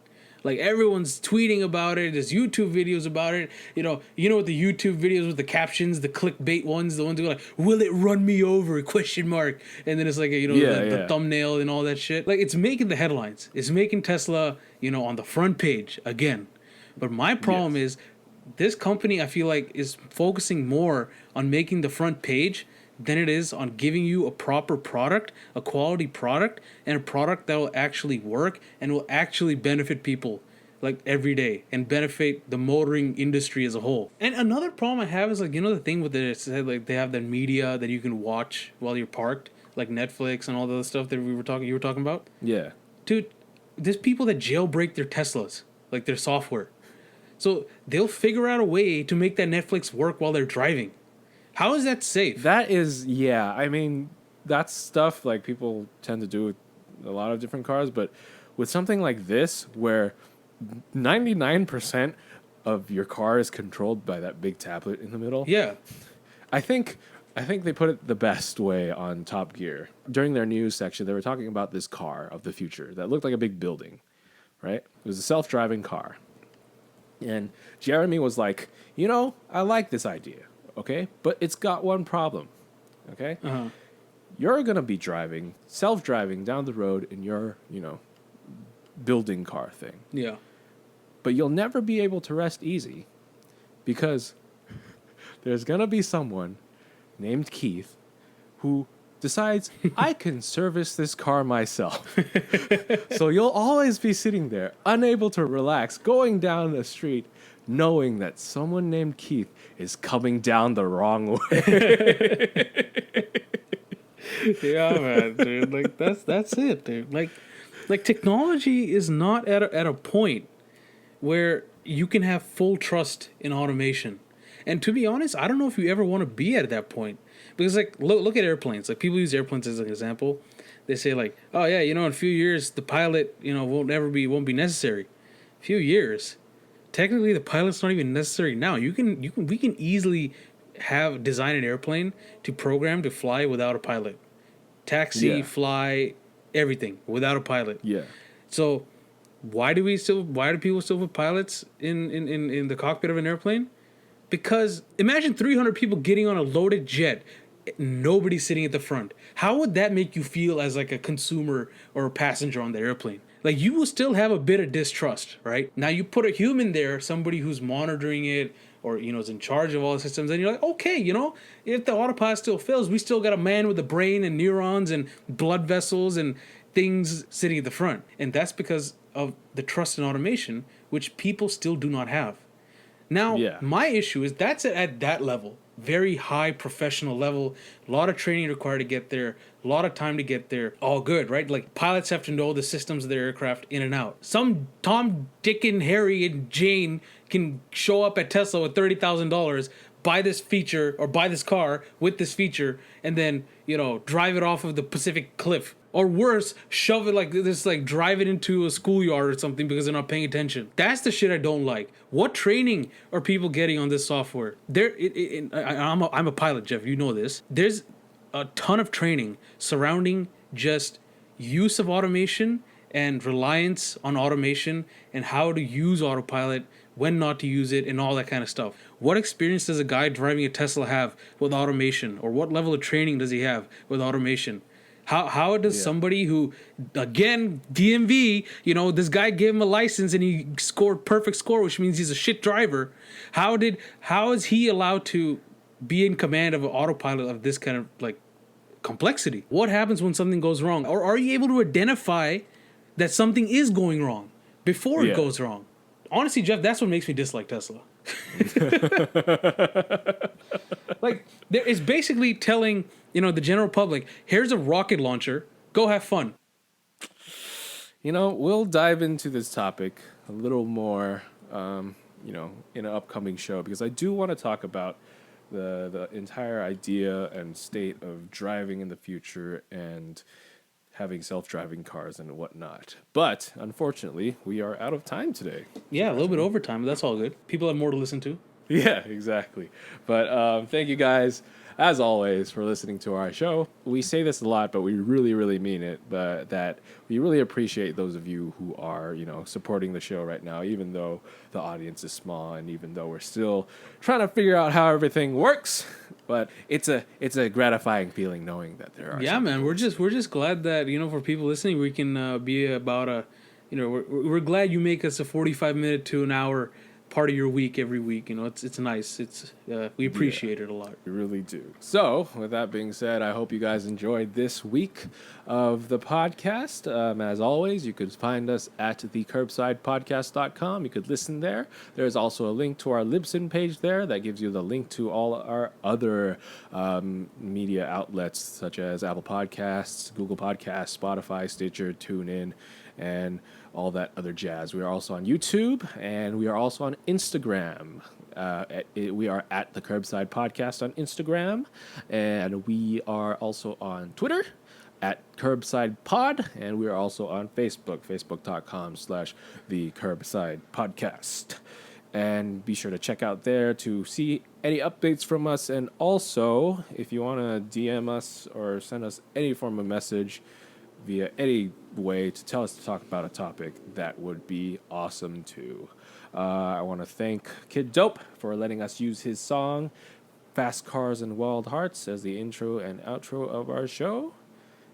Like, everyone's tweeting about it. There's YouTube videos about it. You know what the YouTube videos with the captions, the clickbait ones, the ones who are like, will it run me over? Question mark. And then it's like, you know, the thumbnail and all that shit. Like, it's making the headlines. It's making Tesla, you know, on the front page again. But my problem is this company, I feel like, is focusing more on making the front page than it is on giving you a proper product, a quality product, and a product that will actually work and will actually benefit people like every day and benefit the motoring industry as a whole. And another problem I have is, like, you know, the thing with it is like they have that media that you can watch while you're parked, like Netflix and all the other stuff that you were talking about. Yeah. Dude, there's people that jailbreak their Teslas, like their software. So they'll figure out a way to make that Netflix work while they're driving. How is that safe? That is, I mean, that's stuff like people tend to do with a lot of different cars, but with something like this, where 99% of your car is controlled by that big tablet in the middle. Yeah. I think they put it the best way on Top Gear. During their news section, they were talking about this car of the future that looked like a big building, right? It was a self-driving car. And Jeremy was like, you know, I like this idea, okay? But it's got one problem, okay? Uh-huh. You're going to be self-driving down the road in your, you know, building car thing. Yeah. But you'll never be able to rest easy because there's going to be someone named Keith who decides, I can service this car myself. So you'll always be sitting there, unable to relax, going down the street, knowing that someone named Keith is coming down the wrong way. Yeah, man, dude. Like, that's it, dude. Like technology is not at a point where you can have full trust in automation. And to be honest, I don't know if you ever want to be at that point. Because, like, look at airplanes. Like, people use airplanes as an example. They say, like, oh yeah, you know, in a few years the pilot, you know, won't be necessary. A few years. Technically, the pilot's not even necessary now. We can easily design an airplane to program to fly without a pilot. Taxi, fly, everything without a pilot. Yeah. So why do people still put pilots in the cockpit of an airplane? Because imagine 300 people getting on a loaded jet, nobody sitting at the front. How would that make you feel as like a consumer or a passenger on the airplane? Like, you will still have a bit of distrust, right? Now you put a human there, somebody who's monitoring it or, you know, is in charge of all the systems, and you're like, okay, you know, if the autopilot still fails, we still got a man with a brain and neurons and blood vessels and things sitting at the front. And that's because of the trust in automation, which people still do not have. Now, my issue is that's at that level. very high professional level, a lot of training required to get there, a lot of time to get there. All good, right? Like pilots have to know the systems of their aircraft in and out. Some Tom, Dick, and Harry and Jane can show up at Tesla with $30,000, buy this feature or buy this car with this feature, and then, you know, drive it off of the Pacific cliff. Or worse, shove it like this, like drive it into a schoolyard or something because they're not paying attention. That's the shit I don't like. What training are people getting on this software? I'm a pilot, Jeff. You know this. There's a ton of training surrounding just use of automation and reliance on automation and how to use autopilot, when not to use it, and all that kind of stuff. What experience does a guy driving a Tesla have with automation? Or what level of training does he have with automation? How does somebody who, again, DMV, you know, this guy gave him a license and he scored perfect score, which means he's a shit driver. How is he allowed to be in command of an autopilot of this kind of like complexity? What happens when something goes wrong? Or are you able to identify that something is going wrong before it goes wrong? Honestly, Jeff, that's what makes me dislike Tesla. Like, it's basically telling, you know, the general public, here's a rocket launcher, go have fun. You know, we'll dive into this topic a little more, you know, in an upcoming show, because I do want to talk about the entire idea and state of driving in the future and having self-driving cars and whatnot. But unfortunately, we are out of time today. Yeah, a little bit overtime, but that's all good. People have more to listen to. Yeah, exactly. But thank you guys, as always, for listening to our show. We say this a lot, but we really, really mean it. But that we really appreciate those of you who are, you know, supporting the show right now, even though the audience is small and even though we're still trying to figure out how everything works. But it's a gratifying feeling knowing that there are. Yeah, man, we're just glad that, you know, for people listening, we can be about a, you know, we're glad you make us a 45-minute to an hour part of your week every week. You know, it's nice. We appreciate it a lot. We really do. So, with that being said, I hope you guys enjoyed this week of the podcast. As always, you could find us at thecurbsidepodcast.com. You could listen there. There's also a link to our Libsyn page there that gives you the link to all our other media outlets, such as Apple Podcasts, Google Podcasts, Spotify, Stitcher, TuneIn, and all that other jazz. We are also on YouTube, and we are also on Instagram. We are at the Curbside Podcast on Instagram, and we are also on Twitter at Curbside Pod, and we are also on Facebook, facebook.com/the Curbside Podcast. And be sure to check out there to see any updates from us. And also, if you want to DM us or send us any form of message via any way to tell us to talk about a topic, that would be awesome too. I want to thank Kid Dope for letting us use his song Fast Cars and Wild Hearts as the intro and outro of our show.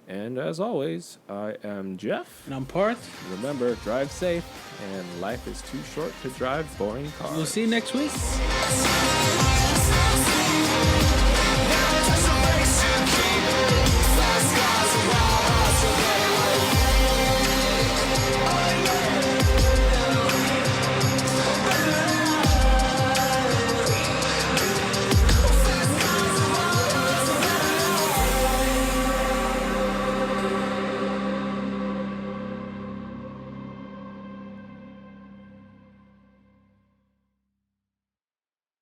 And as always, I am Jeff. And I'm Parth. Remember, drive safe, and life is too short to drive boring cars. We'll see you next week.